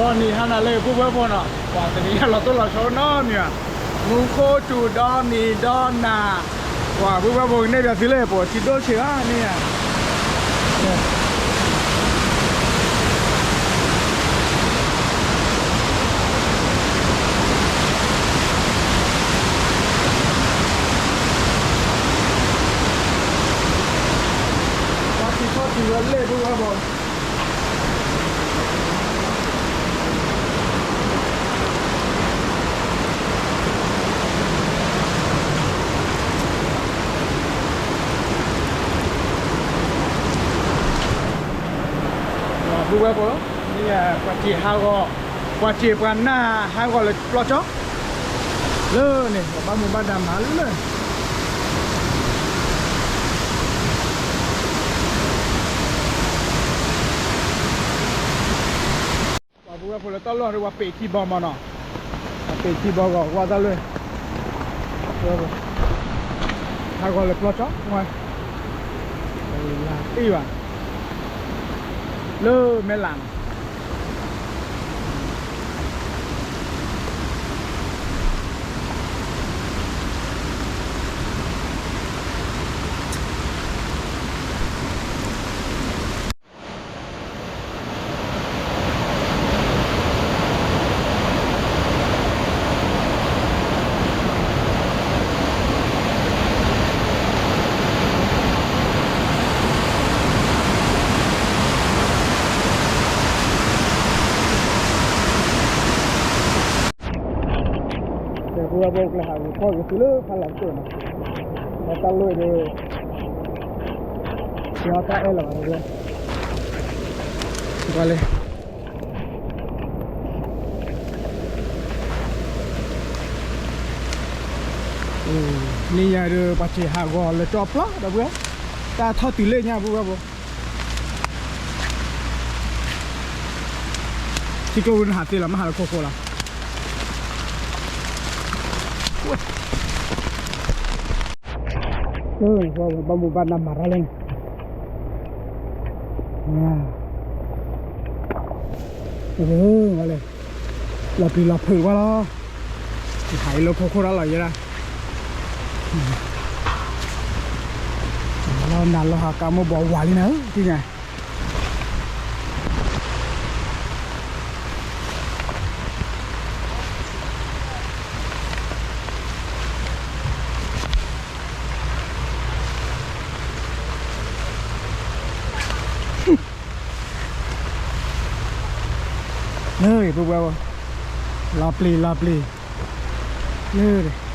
วันนี้ฮานาเล่ผู้เพื่อนพน่ะว่าแต่นี้เราต้องเราโชว์น้อเนี่ยมูโคจูดอนนี่ดอนนาว่าผู้เพื่อนพเนี่ยเดี๋ยวสิเล่ปวดชิดโดเชียเนี่ยว่าที่ชอบที่เล่ผู้เพื่อนพผู้ว่าบ่นี่กว่าจีฮาก็กว่าจีกันหน้าฮาก็เลยปลอดจ๊อกเลยนี่บ้านหมู่บ้านดำหาเลยว่าผู้ว่าพลตลอดหรือว่าเปที่บอมเนาะเปที่บอก็ว่าได้เลยฮาก็เลยปลอดจ๊อกมาอีว่ะเลอแม่หลังผู้ว่าบอกเลยฮะพ่ออยู่ที่เลือกพันหลังตัวนะมาตั้งเลยเดี๋ยวตาเอลหรอเนี่ยไปเลยนี่ยาเรือปัจจัยหากรเลยจอบละเดี๋ยวเพื่อนตาทอดตีเลยเนี่ยผู้ว่าบอกที่กูหาตีละมาหาโคโค่ละว่าบางหมู่บ้านนำมาอะไรเนี่ยมาเลยเราปีเราเผื่อว่าเราถ่ายเราโคตรอร่อยเลยนะเรานานเราหากามาบอกหวานเนอะจริงไงเลยพวกเราลาปลีเลย